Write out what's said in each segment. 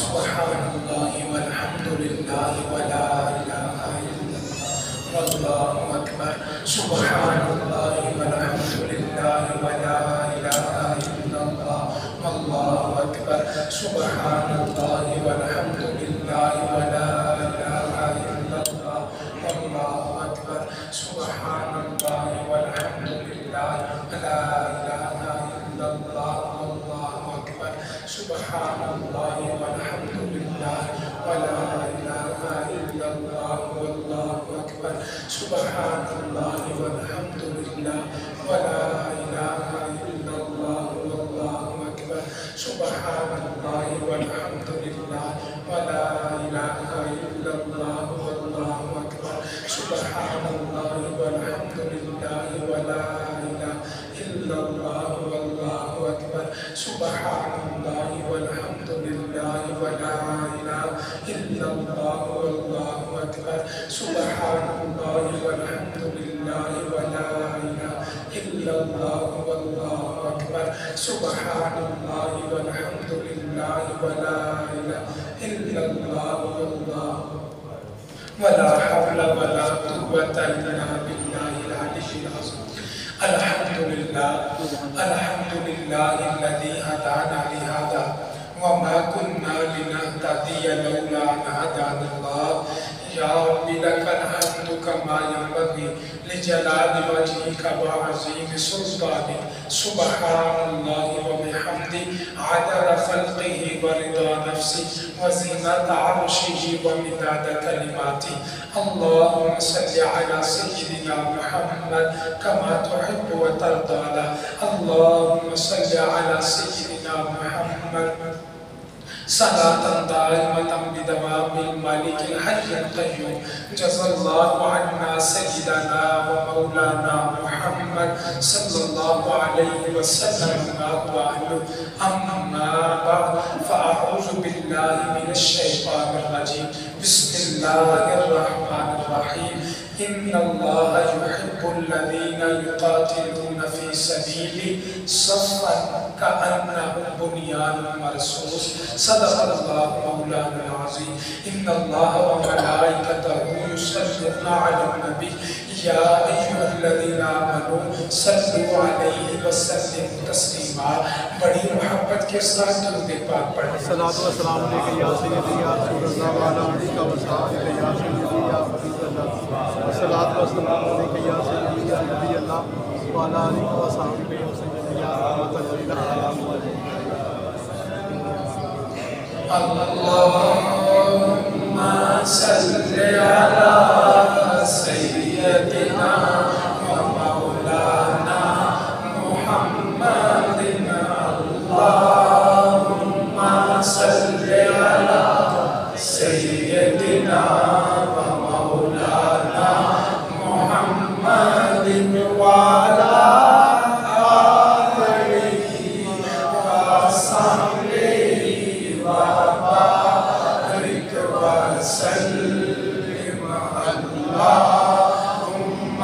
سبحان اللہ والحمدللہ ولا الہ الا اللہ واللہ اکبر سبحان اللہ والحمدللہ ولا الہ الا اللہ واللہ اکبر سبحان اللہ والحمدللہ ولا الہ الا اللہ واللہ اکبر سبحان اللہ والحمدللہ ولا الہ الا اللہ واللہ اکبر سبحان اللہ والحمدللہ ولا الہ الا اللہ واللہ اکبر سبحان اللہ والحمدللہ ولا الہ الا اللہ واللہ اکبر سبحان اللہ والحمدللہ ولا الہ الا اللہ واللہ اکبر سبحان اللہ والحمدللہ ولا الہ الا اللہ واللہ اکبر سبحان اللہ والحمدللہ ولا الہ الا اللہ واللہ اکبر سبحان اللہ والحمدللہ ولا الہ الا اللہ واللہ اکبر سبحان اللہ والحمدللہ ولا الہ الا اللہ واللہ ولا حول ولا قوة إلا بالله العلي العظيم الحمد لله الذي هدانا لهذا وما كنا لنهتدي لولا أن هدانا الله يا رب لك الحمد كما ينبغي لجلال وجهك وعظيم سلطانك سبحان الله وبحمده عدد خلقه ورضا نفسه وزنة عرشه ومداد كلماته اللهم صل على سيدنا محمد كما تحب وترضى له اللهم صل على سيدنا محمد صلاة دائمة بدوام الملك الحي القيوم جزا الله عنا سيدنا ومولانا محمد صلى الله عليه وسلم ما هو أهله أما بعد فأعوذ بالله من الشيطان الرجيم بسم الله الرحمن الرحيم إن الله يحب الذين يقاتلون في سبيله صفا كأنهم بنيان مرصوص صدق الله مولانا العظيم إن الله وملائكته يصلون على النبي يا أيها الذين آمنوا صلوا عليه وسلموا تسليما بڑی محبت کے ساتھ درود پاک پڑھیں الصلاۃ والسلام علیکہ یا سیدی یا رسول اللہ وعلی آلہ وصحبہ یا سیدی یا حبیب اللہ الصلاۃ والسلام علیکہ یا سیدی یا نبی اللہ وعلی آلہ وصحبہ وسلم یا رحمۃ للعالمین اللهم صل على سيدنا ومولانا محمد اللهم صل على سيدنا ومولانا محمد وعلى آله وصحبه وبارك وسلم اللهم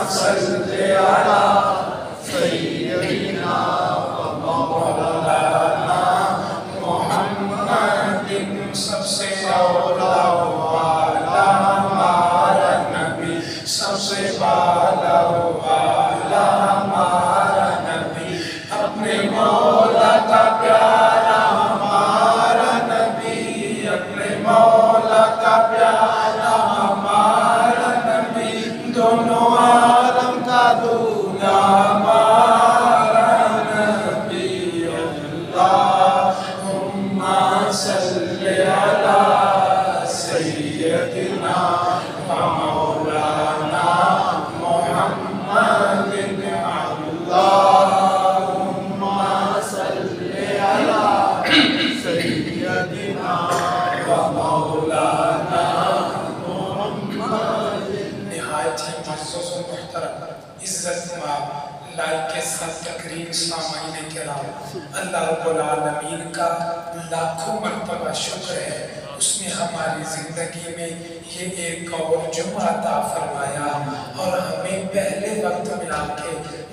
صل على سيدنا ومولانا محمد سب سے اولا والا ہمارا نبی سب سے بالا والا ہمارا نبی اپنے مولا کا پیارا ہمارا نبی اپنے مولا کا پیارا ہمارا نبی دونوں عالم کا دولا ہمارا نبی اللہم صل علی سیدنا مولانا محمد اللہم صل علی سیدنا مولانا محمد نہایت ہی معزز و محترم عزت مآب لائق ساتھ تقریم سامعین کرام اللہ رب العالمین کا لاکھوں مرتبہ شکر ہے اس نے ہماری زندگی میں یہ ایک اور جمعہ عطا فرمایا اور ہمیں پہلے وقت میں آ کے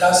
10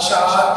4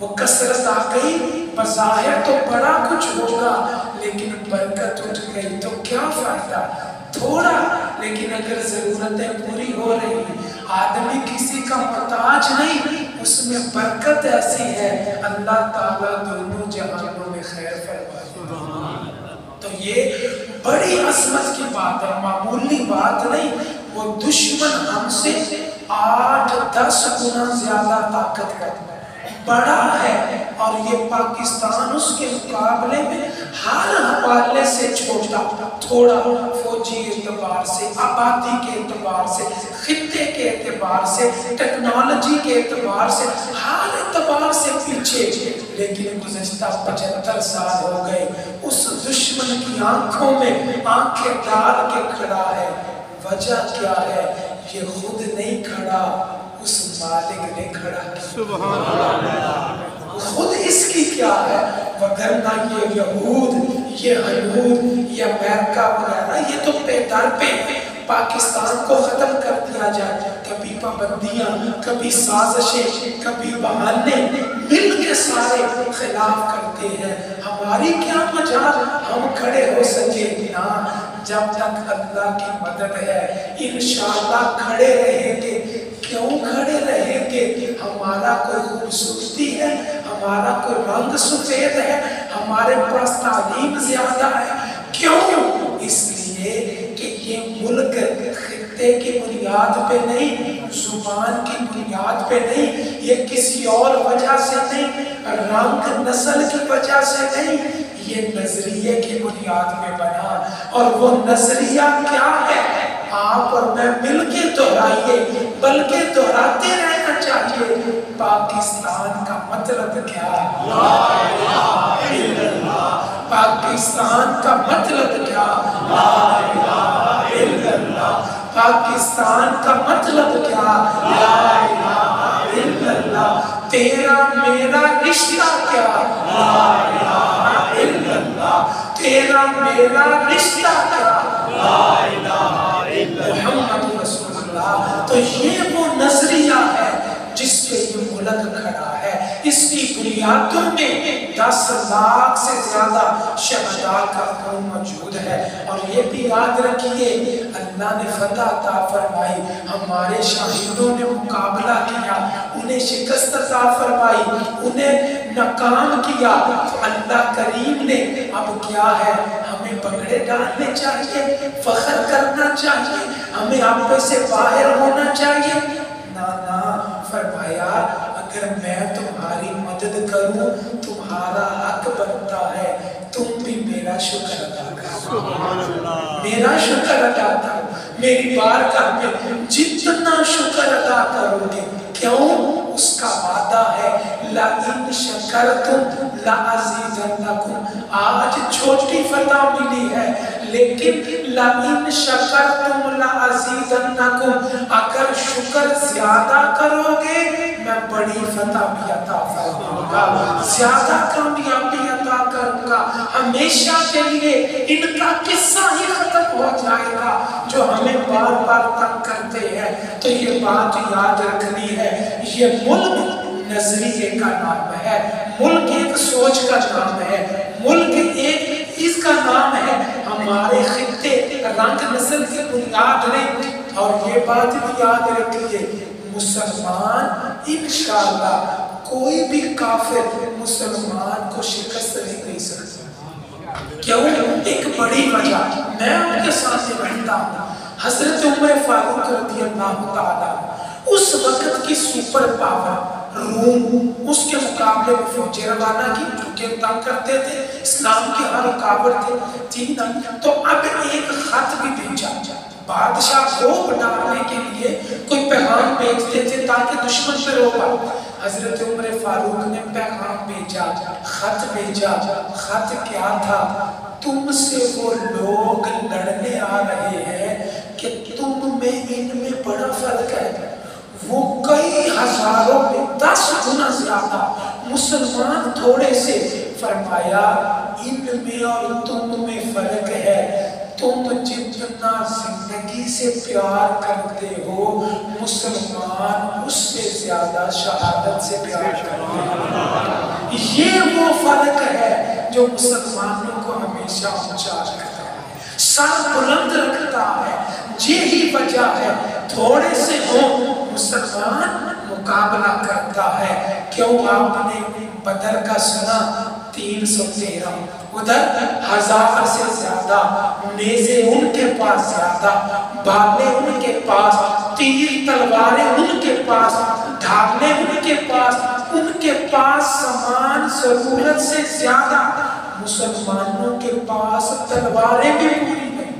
وہ کثرت آ گئی، بظاہر تو بڑا کچھ ہوگا لیکن برکت اٹھ گئی تو کیا فائدہ؟ تھوڑا، لیکن اگر ضرورتیں پوری ہو رہی، آدمی کسی کا محتاج نہیں، اس میں برکت ایسی ہے اللہ تعالیٰ دونوں جہانوں میں خیر فرمائے۔ تو یہ بڑی عظمت کی بات ہے، معمولی بات نہیں۔ وہ دشمن ہم سے 8-10 گنا زیادہ طاقت ہے، بڑا ہے، اور یہ پاکستان اس کے مقابلے میں ہر حوالے سے چھوٹا، تھوڑا، فوجی اعتبار سے، آبادی کے اعتبار سے، خطے کے اعتبار سے، ٹیکنالوجی کے اعتبار سے، ہر اعتبار سے پیچھے، لیکن گزشتہ 75 سال ہو گئے اس دشمن کی آنکھوں میں آنکھیں ڈال کے کھڑا ہے۔ وجہ کیا ہے؟ یہ خود نہیں کھڑا، اس مالک نے کھڑا کیا۔ سبحان اللہ۔ خود اس کی کیا ہے؟ وگرنہ یہ یہود، یہ ہنود، یہ امریکہ وغیرہ، یہ تو پہ در پہ پاکستان کو ختم کر دیا جائے، کبھی پابندیاں، کبھی سازشیں، کبھی بہانے، مل کے سارے خلاف کرتے ہیں۔ ہماری کیا مجال ہم کھڑے ہو سکے؟ نا، جب تک اللہ کی مدد ہے انشاءاللہ کھڑے رہیں گے۔ کیوں کھڑے رہیں گے؟ ہمارا کوئی خوبصورتی ہے، ہمارا کوئی رنگ سفید ہے، ہمارے پاس تعلیم زیادہ ہے، کیوں؟ اس لیے کہ یہ ملک خطے کی بنیاد پہ نہیں، زبان کی بنیاد پہ نہیں، یہ کسی اور وجہ سے نہیں، رنگ نسل کی وجہ سے نہیں، یہ نظریے کی بنیاد پہ بنا۔ اور وہ نظریہ کیا ہے؟ آپ اور میں مل کے دہرائیے، بلکہ دہراتے رہنا چاہیے۔ پاکستان کا مطلب کیا ہے؟ لا الہ الا اللہ۔ پاکستان کا مطلب کیا؟ لا الہ الا اللہ۔ پاکستان کا مطلب کیا؟ لا الہ الا اللہ۔ تیرا میرا رشتہ کیا؟ لا الہ الا اللہ۔ تیرا میرا رشتہ کیا؟ لا الہ محمد رسول اللہ۔ تو یہ وہ نظریہ ہے جس پہ یہ ملک کھڑا ہے۔ اس کی بنیادوں میں 10 لاکھ سے زیادہ شہداء کا خون موجود ہے۔ اور یہ بھی یاد رکھیے اللہ نے فتح عطا فرمائی، ہمارے شاہدوں نے مقابلہ کیا، انہیں شکست عطا فرمائی، انہیں ناکام کیا۔ تو اللہ کریم نے اب کیا ہے؟ ہمیں پکڑے ڈالنے چاہیے، فخر کرنا چاہیے، ہمیں آپے سے باہر ہونا چاہیے؟ نا، فرمایا اگر میں تمہاری مدد کروں تمہارا حق بنتا ہے تم بھی میرا شکر ادا کرو، میرا شکر ادا کرو، میری بارگاہ میں جتنا شکر ادا کرو گے۔ کیوں؟ اس کا وعدہ ہے لَإِن شَكَرْتُمْ لَأَزِيدَنَّكُمْ۔ آج چھوٹی فتح ملی ہے لیکن لَإِن شَكَرْتُمْ لَأَزِيدَنَّكُمْ، اگر شکر زیادہ کرو گے میں بڑی فتح بھی عطا فرماؤں گا، زیادہ کامیابی عطا کروں گا۔ ہمیشہ کے لیے ان کا قصہ ہی ختم ہو جائے گا جو ہمیں بار بار تنگ کرتے ہیں۔ تو یہ بات یاد رکھنی ہے، یہ ملک نظریے کا نام ہے، ملک ایک سوچ کا نام ہے، ملک ایک اس کا نام ہے، ہمارے خطے رنگ نسل کی بنیاد نہیں۔ اور یہ بات بھی یاد رکھیے مسلمان انشاءاللہ کوئی بھی کافر مسلمان کو شکست نہیں دے سکتا۔ کیوں؟ ایک بڑی وجہ میں آپ کے ساتھ رہتا ہوں، حضرت عمر فاروق رضی اللہ تعالیٰ اس وقت کی سپر پاور روم، اس کے مقابلے میں فوجیں روانہ کی جو کہ تنگ کرتے تھے، اسلام کی ہر رکاوٹ تھی نا، تو اب ایک خط بھی بھیجا، بادشاہ کو ڈالنے کے لیے کوئی پیغام بھیجتے تھے تاکہ دشمن پہ روک آئے۔ حضرت عمر فاروق نے پیغام بھیجا، خط بھیجا۔ خط کیا تھا؟ تم سے وہ لوگ لڑنے آ رہے ہیں کہ تم میں ان میں بڑا فرق ہے، وہ کئی ہزاروں میں 10 گنا زیادہ مسلمان تھوڑے سے۔ فرمایا ان میں اور تم میں فرق ہے، تم جتنا زندگی زندگی سے پیار کرتے ہو، مسلمان اس سے زیادہ شہادت سے پیار کرتے ہیں۔ یہ وہ فرق ہے جو مسلمانوں کو ہمیشہ اونچا رکھتا ہے، سر بلند رکھتا ہے۔ یہی وجہ ہے تھوڑے سے ہو مسلمان مقابلہ کرتا ہے۔ کیوں آپ نے بدر کا سنا؟ 313، ادھر 1000 سے زیادہ، نیزے ان کے پاس زیادہ، بھالے ان کے پاس، تیر تلواریں ان کے پاس، ڈھالے ان کے پاس سامان ضرورت سے زیادہ۔ مسلمانوں کے پاس تلواریں بھی پوری نہیں،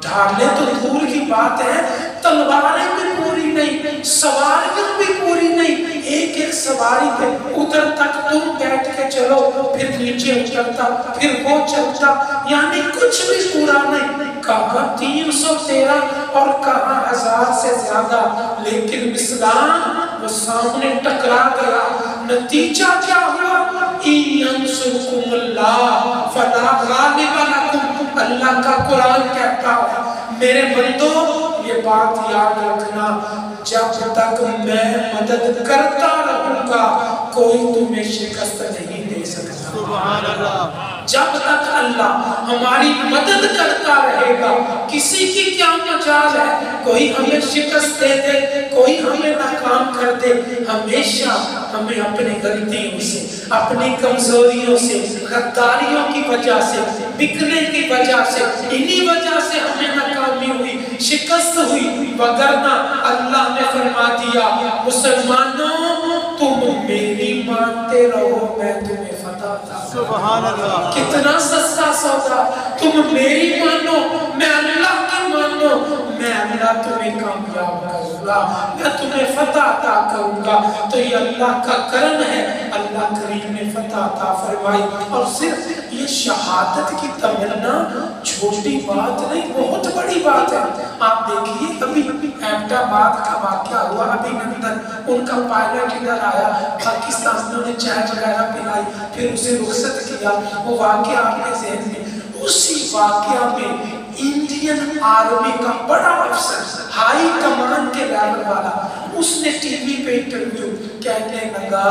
ڈھالے تو دور کی بات ہے، تلواریں بھی پوری نہیں، سواریاں بھی پوری نہیں۔ ایک ایک سواری پہ ادھر تک تم بیٹھ کے چلو، پھر نیچے اترتا، پھر وہ چلتا، یعنی کچھ بھی پورا نہیں۔ کہاں 313 اور کہاں 1000 سے زیادہ، لیکن اسلام وہ سامنے ٹکرا گیا۔ نتیجہ کیا ہوا؟ اِنْ اللہ فلا غالب لکم، اللہ کا قرآن کہتا ہے میرے بندو یہ بات یاد رکھنا، جب تک میں مدد کرتا رہوں گا کوئی تمہیں شکست نہیں دے سکتا۔ سبحان اللہ۔ جب تک اللہ ہماری مدد کرتا رہے گا، کسی کی کیا مجال ہے کوئی ہمیں شکست دے دے، کوئی ہمیں ناکام کر دے۔ ہمیشہ ہمیں اپنی غلطیوں سے، اپنی کمزوریوں سے، غداریوں کی وجہ سے، بکنے کی وجہ سے، انہی وجہ سے ہمیں ناکامی ہوئی، شکست ہوئی، وگرنہ اللہ نے فرما دیا مسلمانوں تم میری مانتے رہو میں تمہیں فتح تھا۔ سبحان اللہ۔ کتنا سستا سودا، تم میری مانو میں اللہ کی مانو، میں اللہ تمہیں کامیاب کروں گا، میں تمہیں فتح عطا کروں گا۔ تو یہ اللہ کا کرم ہے، اللہ کریم نے فتح عطا فرمائی۔ اور صرف یہ شہادت کی تمنا چھوٹی بات نہیں، بہت بڑی بات ہے۔ آپ دیکھیے ابھی احمد آباد کا واقعہ ہوا، ابھی نندن ان کا پائلٹ ادھر آیا، پاکستانیوں نے چائے وغیرہ پلائی، پھر اسے رخصت کیا، وہ واقعہ آپ کے ذہن میں۔ اسی واقعہ میں انڈین آرمی کا بڑا افسر، ہائی کمان کے لیول والا، اس نے ٹی وی پہ انٹرویو کہنے لگا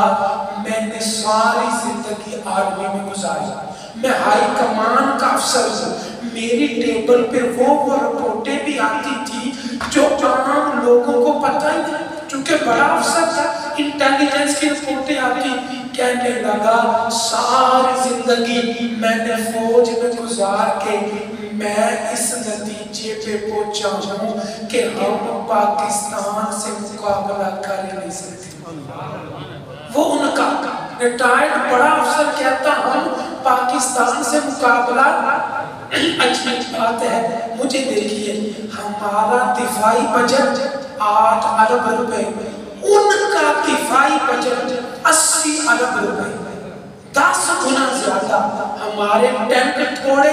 میں نے ساری زندگی آرمی میں گزاری، میں ہائی کمان کا افسر ہوں، میری ٹیبل پہ وہ رپورٹیں بھی آتی تھی جو عام لوگوں کو پتہ ہی نہیں، چونکہ بڑا افسر تھا، انٹیلیجنس کی رپورٹیں آتی۔ کہنے لگا ساری زندگی میں نے فوج میں گزار کے میں اس نتیجے پہ پہنچا ہوں کہ ہم پاکستان سے مقابلہ کر نہیں سکتے۔ وہ ان کا ریٹائرڈ بڑا افسر کہتا ہم پاکستان سے مقابلہ، اچھی بات ہے۔ مجھے دیکھیے ہمارا دفاعی بجٹ 8 ارب روپے، ان کا دفاعی بجٹ 80 ارب روپے، 10 گنا زیادہ۔ ہمارے ٹینک تھوڑے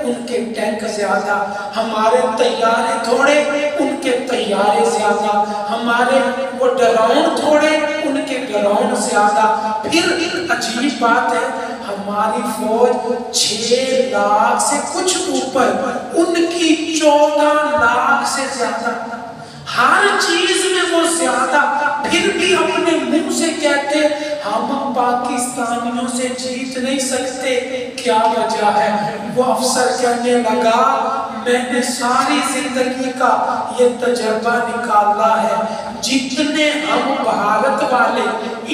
ان کے ٹینک زیادہ، ہمارے طیارے تھوڑے ان کے طیارے زیادہ، ہمارے وہ ڈرون تھوڑے ان کے ڈرون زیادہ۔ پھر عجیب بات ہے ہماری فوج 6 لاکھ سے کچھ اوپر، ان کی 14 لاکھ سے زیادہ، ہر چیز میں وہ زیادہ، پھر بھی اپنے منہ سے کہتے ہم پاکستانیوں سے جیت نہیں سکتے۔ کیا وجہ ہے؟ وہ افسر کہنے لگا میں نے ساری زندگی کا یہ تجربہ نکالا ہے، جتنے ہم بھارت والے،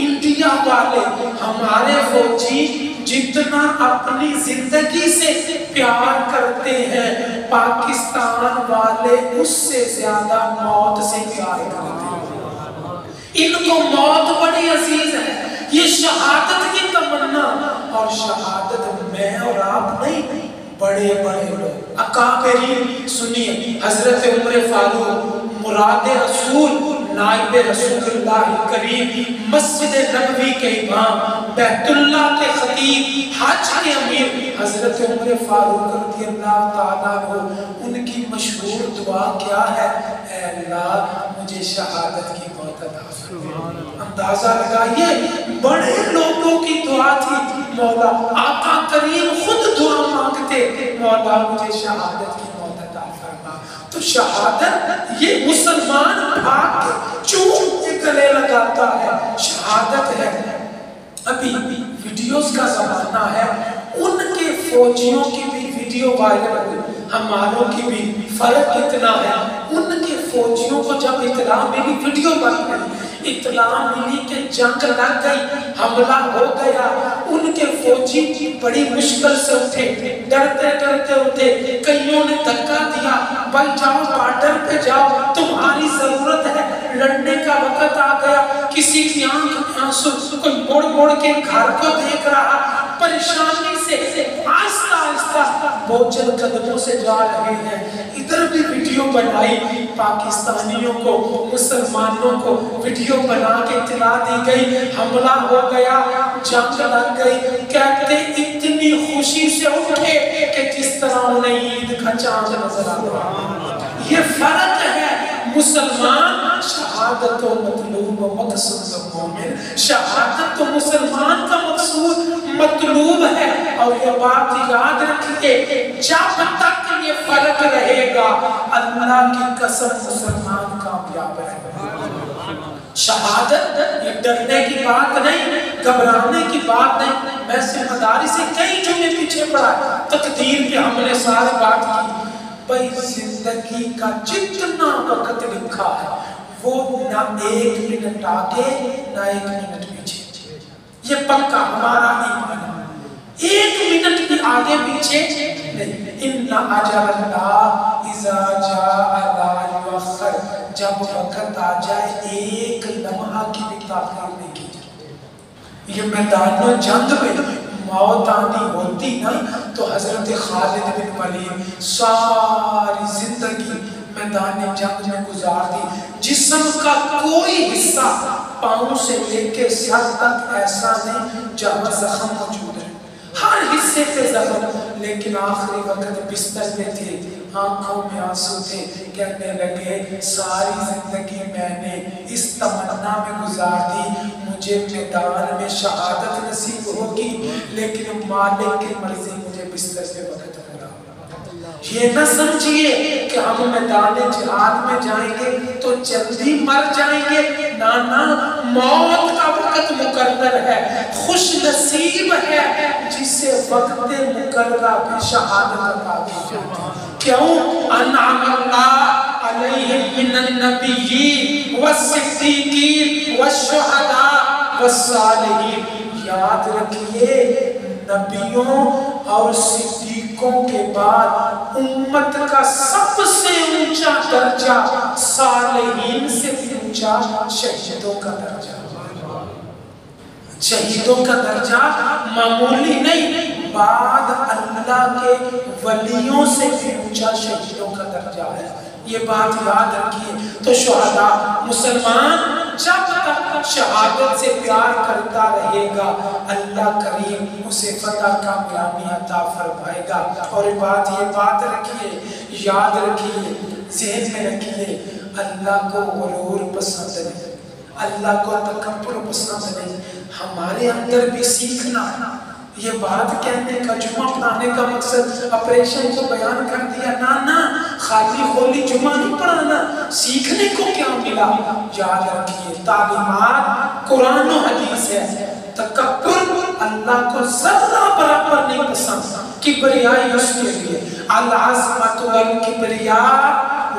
انڈیا والے، ہمارے فوجی جتنا اپنی زندگی سے پیار کرتے ہیں، پاکستان والے اس سے زیادہ موت سے پیار کرتے ہیں۔ ان کو موت بڑی عزیز ہے، یہ شہادت کی تمنا، اور شہادت میں اور آپ نہیں، بڑے بڑے لوگ اکابرین۔ سنیے حضرت عمر فاروق مراد رسول، نائب رسول اللہ کریم، مسجد نبوی کے امام، بیت اللہ کے خطیب، حج کے امیر حضرت عمر فاروق رضی اللہ تعالیٰ عنہ، ان کی مشہور دعا کیا ہے؟ اے اللہ مجھے شہادت کی موت عطا فرما۔ اندازہ لگائیے بڑے لوگوں کی دعا تھی، مولا آقا کریم خود دعا مانگتے مولا مجھے شہادت کی موت عطا فرما۔ تو شہادت یہ مسلمان بھاگ کے چوم کے گلے لگاتا ہے، شہادت ہے۔ ابھی ویڈیوز کا زمانہ ہے، ان کے فوجیوں کی بھی ویڈیو وائرل ہوئی، ہماروں کی بھی، فرق اتنا ہے ان کے فوجیوں کو جب اطلاع ملی، ویڈیو بن گئی، اطلاع ملی کہ جنگ لگ گئی، حملہ ہو گیا، ان کے فوجی بڑی مشکل سے اٹھے، ڈرتے ڈرتے اٹھے، کئیوں نے دھکا دیا، بھائی جاؤ بارڈر پہ جاؤ، تمہاری ضرورت ہے، لڑنے کا وقت آ گیا۔ کسی کی آنکھ میں آنسو، کوئی مڑ مڑ کے گھر کو دیکھ رہا، پریشانی سے آہستہ آہستہ بوجھل قدموں سے جا رہے ہیں۔ ادھر بھی ویڈیو بنائی، پاکستانیوں کو، مسلمانوں کو ویڈیو بنا کے اطلاع دی گئی، حملہ ہو گیا، جنگ لگ گئی، کہتے اتنی خوشی سے اٹھے کہ جس طرح انہیں عید کا چاند نظر آ رہا۔ یہ فرق ہے، مسلمان شہادت و مطلوب و مقصود و مومن، شہادت تو مسلمان کا مقصود مطلوب ہے، اور یہ بات یاد رکھیے جب تک یہ فرق رہے گا اللہ کی قسم مسلمان کامیاب رہے گا۔ شہادت یہ ڈرنے کی بات نہیں، گھبرانے کی بات نہیں۔ میں سے مدارس سے کئی جملے پیچھے پڑھا، تقدیر پہ ہم نے ساری بات کی، بھئی زندگی کا جتنا وقت لکھا ہے وہ نہ ایک منٹ آگے نہ ایک منٹ پیچھے، یہ پکا ہمارا ایمان ہے، ایک منٹ بھی آگے پیچھے نہیں۔ ان اجل اللہ اذا جاء لا یؤخر، جب وقت آ جائے ایک لمحہ کی بھی تاخیر نہیں کی جائے۔ یہ میدان جنگ میں موت آنی ہوتی نا تو حضرت خالد بن ولید ساری زندگی میدان جنگ میں گزار دی، جسم کا کوئی حصہ پاؤں سے لے کے سر تک ایسا نہیں جہاں زخم موجود ہے، ہر حصے پہ زخم، لیکن آخری وقت بستر میں تھے، آنکھوں میں آنسو تھے، کہنے لگے ساری زندگی میں نے اس تمنا میں گزار دی مجھے میدان میں شہادت نصیب ہوگی، لیکن مالک کی مرضی مجھے بستر سے وقت پورا۔ یہ نہ سمجھئے کہ ہم میدان جہاد میں جائیں گے تو جلدی مر جائیں گے، نانا موت کا وقت مقرر ہے، خوش نصیب ہے جسے وقت مقررہ بھی شہادت عطا کی جاتی ہے۔ کیوں؟ انعم اللہ علیہم من النبیین والصدیقین والشہداء والصالحین۔ یاد رکھیے نبیوں اور صدیقوں کے بعد امت کا سب سے اونچا درجہ صالحین سے بھی اونچا شہیدوں کا درجہ۔ شہیدوں کا درجہ معمولی نہیں، بعد اللہ کے ولیوں سے بھی اونچا شہیدوں کا درجہ ہے، یہ بات یاد رکھیے۔ تو شہداء، مسلمان جب تک شہادت سے پیار کرتا رہے گا اللہ کریم اسے فتح کامیابی عطا فرمائے گا۔ اور یہ بات رکھیے، یاد رکھیے، ذہن میں رکھیے، اللہ کو غرور پسند نہیں، اللہ کو تکبر پسند نہیں۔ ہمارے اندر بھی سیکھنا، یہ بات کہنے کا، جمعہ پڑھانے کا مقصد آپریشن کو بیان کر دیا، نانا خالی خولی جمعہ نہیں پڑھانا، سیکھنے کو کیا ملا؟ یاد رکھیے تعلیمات قرآن و حدیث ہے۔ تکبر اللہ کو ذرہ برابر نہیں پسند، کبریائی اس کے لیے، العظمت والکبریاء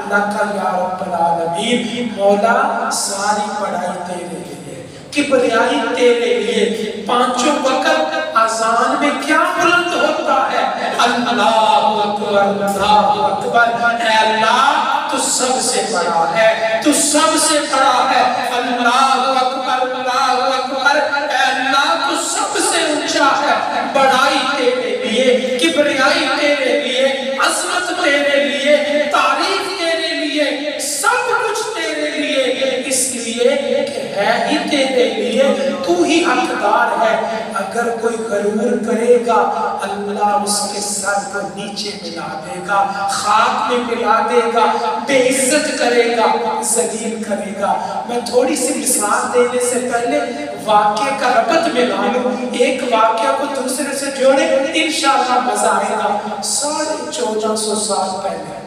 لک یا رب العالمین، مولا ساری پڑھائی تیرے لیے، کبریائی تیرے لیے۔ پانچوں وقت اذان میں کیا بلند ہوتا ہے؟ اللہ اکبر اللہ اکبر، اے اللہ تو سب سے بڑا ہے، تو سب سے بڑا ہے، اللہ اکبر اللہ اکبر، اے اللہ تو سب سے اونچا ہے، بڑائی تیرے لیے، کبریائی تیرے لیے، عظمت تیرے لیے، تعریف تیرے لیے، سب کچھ تیرے لیے، اس لیے کہ ہے ہی تیرے لیے، تو ہی حقدار ہے۔ اگر کوئی غرور کرے گا اللہ اس کے سر کو نیچے ملا دے گا، خاک میں ملا دے گا، بے عزت کرے گا، ذلیل کرے گا۔ میں تھوڑی سی مثال دینے سے پہلے واقعے کا ربط ملا لوں، ایک واقعہ کو دوسرے سے جوڑے، انشاءاللہ مزہ آئے گا۔ 1450 سال پہلے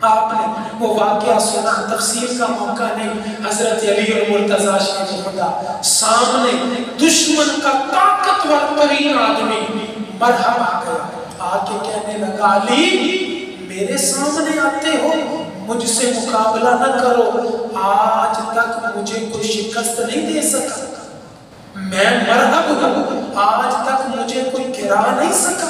آپ نے وہ واقعہ سنا، تفسیر کا موقع نہیں، حضرت علی اور مرتضیٰ شریف خدا سامنے دشمن کا طاقتور ترین آدمی مرحبا آ گیا، آ کے کہنے لگا علی میرے سامنے آتے ہو، مجھ سے مقابلہ نہ کرو، آج تک مجھے کوئی شکست نہیں دے سکا، میں مرحب ہوں، آج تک مجھے کوئی گرا نہیں سکا،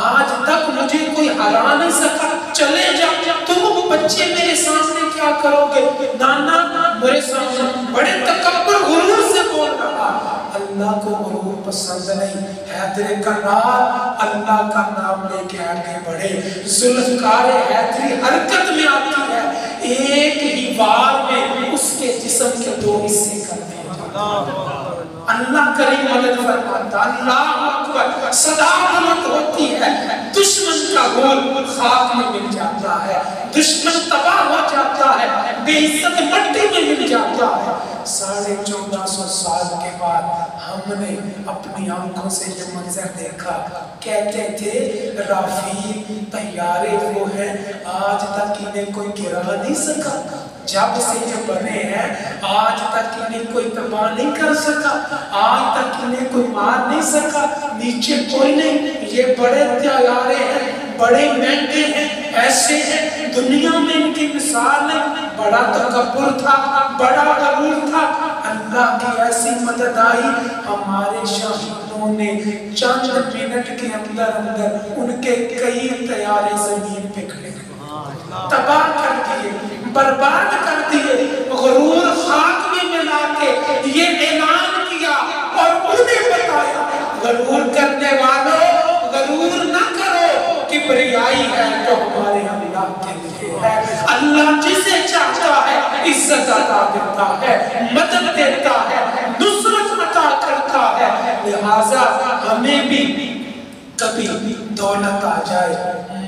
آج تک مجھے کوئی ہرا نہیں سکا، چلے جا تم بچے میرے سامنے کیا کرو گے، نانا میرے سامنے بڑے تکبر غرور سے بول رہا، اللہ کو غرور پسند نہیں، حیدر کرار اللہ کا نام لے کے آگے بڑھے، ذوالفقار حیدری حرکت میں آتی ہے، ایک ہی بار میں اس کے جسم کے دو حصے کرتے ہیں، اللہ کریم مدد فرماتا، اللہ اکبر، صدا بلند ہوتی ہے، دشمن کا گول خاک میں مل جاتا ہے، دشمن تباہ ہو جاتا ہے، بے عزت مٹی میں مل جاتا ہے۔ 1450 سال کے بعد ہم نے اپنی آنکھوں سے یہ منظر دیکھا، کہتے تھے رافیل طیارے وہ ہیں آج تک انہیں کوئی گرا نہیں سکا، جب سے یہ بنے ہیں آج تک انہیں کوئی تباہ نہیں کر سکا، آج تک انہیں کوئی مار نہیں سکا، نیچے کوئی نہیں، یہ بڑے طیارے ہیں، بڑے مہنگے ہیں، ایسے ہیں، دنیا میں ان کی مثال نہیں، بڑا تکبر تھا، بڑا غرور تھا، اللہ کی ایسی مدد آئی، ہمارے شہیدوں نے چند منٹ کے اندر ان کے کئی طیارے زمین پہ کھڑے تباہ کر دیے، برباد کر دیے، غرور خاک میں ملا کے یہ اعلان کیا اور انہیں بتایا غرور کرنے والوں غرور نہ کرو، کبریائی ہے جو ہمارے اللہ کے لیے ہے، اللہ جسے چاہتا ہے عزت عطا دیتا ہے، مدد دیتا ہے، نصرت عطا کرتا ہے، لہٰذا ہمیں بھی کبھی دولت آ جائے،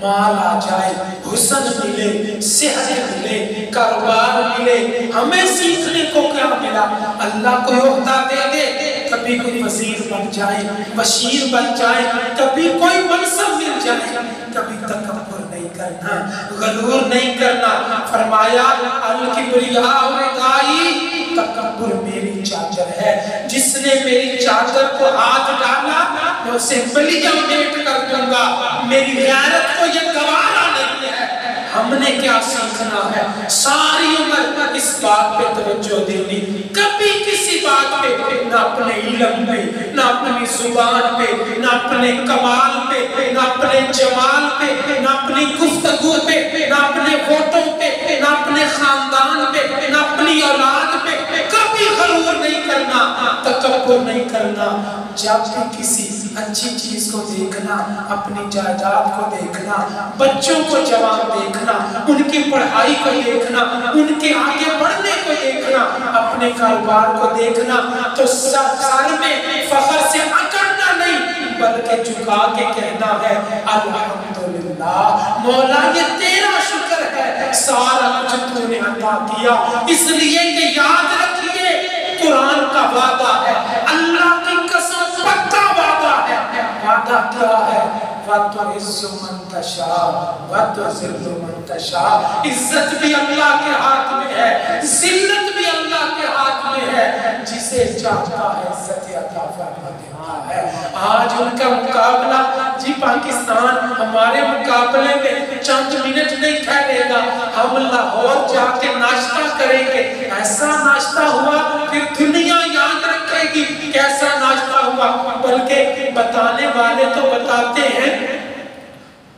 مال آ جائے، حسن ملے، صحت ملے، کاروبار ملے، ہمیں سیکھنے کو کیا ملا، اللہ کو عہدہ دے دے، کبھی کوئی وزیر بن جائے، بشیر بن جائے، کبھی کوئی منصب مل جائے، کبھی تکبر نہیں کرنا، غرور نہیں کرنا، فرمایا الکبریاء ردائی، تکبر میری چادر ہے، جس نے میری چادر کو ہاتھ ڈالا میں اسے بلیاں میٹ کر دوں گا، میری غیرت کو یہ گوارا نہیں ہے۔ ہم نے کیا سیکھنا ہے؟ ساری عمر اس بات پہ توجہ دینی، کبھی کسی بات پہ نہ اپنے علم پہ، نہ اپنی زبان پہ، نہ اپنے کمال پہ، نہ اپنے جمال پہ، نہ اپنی گفتگو پہ، نہ اپنے ووٹوں پہ، نہ اپنے خاندان پہ، نہ اپنی اولاد پہ، کبھی غرور نہیں کرنا، تکبر نہیں کرنا۔ جب بھی کسی اچھی چیز کو دیکھنا، اپنی جائیداد کو دیکھنا، بچوں کو جوان دیکھنا، ان کی پڑھائی کو دیکھنا، ان کے آگے بڑھنے کو دیکھنا، اپنے کاروبار کو دیکھنا، تو سر میں فخر سے اکڑنا نہیں بلکہ جھکا کے کہنا ہے الحمدللہ، مولا یہ تیرا شکر ہے، سارا کچھ تو نے عطا کیا، اس لیے کہ یاد رکھیے قرآن کا وعدہ ہے، اللہ کی قسم پکا وعدہ ہے، وعدہ کیا ہے؟ وَتُعِزُّ مَن تَشَاءُ وَتُذِلُّ مَن تَشَاءُ، عزت بھی اللہ کے ہاتھ میں ہے، ذلت بھی اللہ کے ہاتھ میں ہے، جسے چاہتا ہے عزت عطا فرما دیتا ہے۔ آج ان کا مقابلہ جی پاکستان ہمارے مقابلے میں چند منٹ نہیں ٹھہرے گا، ہم لاہور جا کے ناشتہ کریں گے، ایسا ناشتہ ہوا پھر دنیا یاد رکھے گی کیسا ناشتہ ہوا، بلکہ بتانے والے تو بتاتے ہیں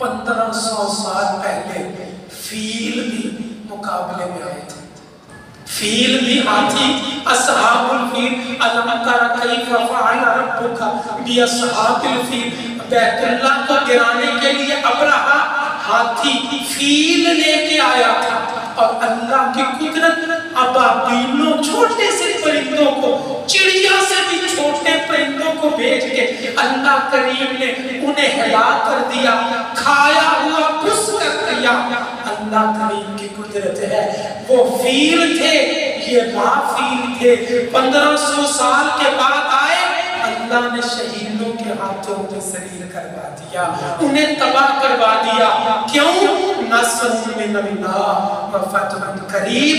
1500 سال پہلے فیل بھی مقابلے میں آئے تھے، فیل بھی ہاتھی، اصحاب الفیل، علم تر کیف فعل ربک باصحاب الفیل، بیت اللہ کو گرانے کے لیے ابرہہ ہاتھی فیل لے کے آیا تھا، اور اللہ کی قدرت ابابیلوں چھوٹے سے پرندوں کو، چڑیا سے بھی چھوٹے پرندوں کو بھیج کے اللہ کریم نے انہیں ہلاک کر دیا، کھایا ہوا پس کر دیا۔ اللہ کریم کی قدرت ہے، وہ فیل تھے، یہ ماں فیل تھے، 1500 سال کے بعد آئے، اللہ نے شہیدوں کے ہاتھوں میں ذلیل کروا دیا، انہیں تباہ کروا دیا، کیوں؟ نصر من من اللہ و فتح قریب،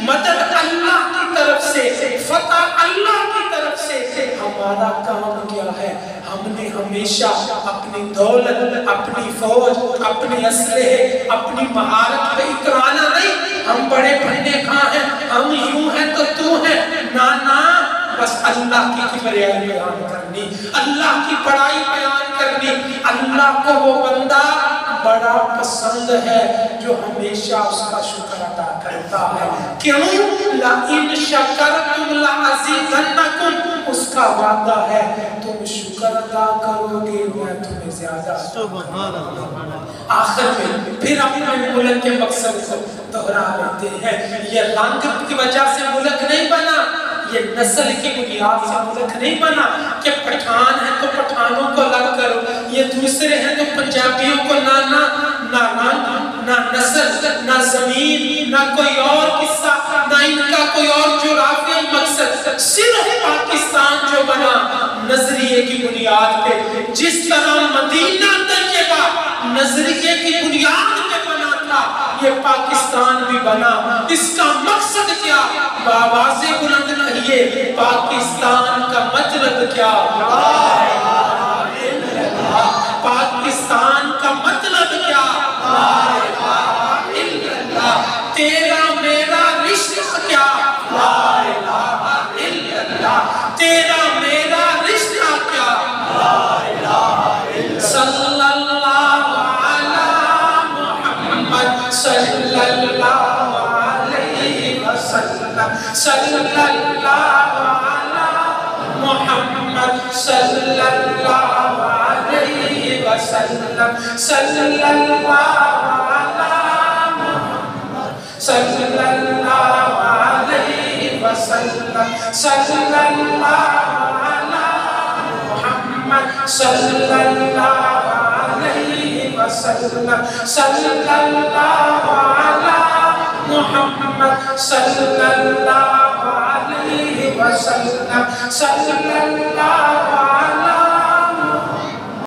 مدد اللہ کی طرف سے، فتح اللہ کی طرف سے۔ ہمارا کام کیا ہے؟ ہم نے ہمیشہ اپنی دولت، اپنی فوج، اپنے اسلحے، اپنی مہارت پہ اترانا نہیں، ہم بڑے بننے کہاں ہیں، ہم یوں ہیں تو تو ہیں، نانا، بس اللہ کی کبریائی بیان کرنی، اللہ کی بڑائی بیان کرنی۔ اللہ کو وہ بندہ بڑا پسند ہے جو ہمیشہ اس کا شکر ادا کرتا ہے۔ کیوں؟ لَإِن شَكَرْتُمْ لَأَزِيدَنَّكُمْ، اس کا وعدہ ہے تم شکر ادا کرو گے میں تمہیں زیادہ۔ سبحان اللہ۔ آخر میں پھر اپنے ملک کے مقصد کو دہرا لیتے ہیں۔ یہ رنگ کی وجہ سے ملک نہیں بنا، یہ نسل کی بنیاد سے ملک نہیں بنا کہ پٹھان ہیں تو پٹھانوں کو لگ کرو، یہ دوسرے ہیں تو پنجابیوں کو نہ رنگ، نہ نسل، نہ زمین، نہ کوئی اور قصہ، نہ ان کا کوئی اور جغرافیائی مقصد، صرف پاکستان جو بنا نظریے کی بنیاد پہ، جس طرح مدینہ طیبہ نظریے کی بنیاد پہ بنا تھا، یہ پاکستان بھی بنا۔ اس کا مقصد کیا؟ بآواز بلند کہیے، پاکستان کا مطلب کیا؟ پاکستان کا مطلب کیا؟ تیرا میرا رشتہ کیا؟ تیرا میرا رشتہ کیا؟ صلی اللہ علی محمد صلی اللہ علیہ وسلم، صلی اللہ علی محمد صلی اللہ علیہ وسلم، صلی اللہ علی محمد صلی اللہ علیہ وسلم، صلی اللہ علی محمد صلی اللہ علیہ وسلم، صلی اللہ علی محمد صلی اللہ علیہ وسلم، صلی اللہ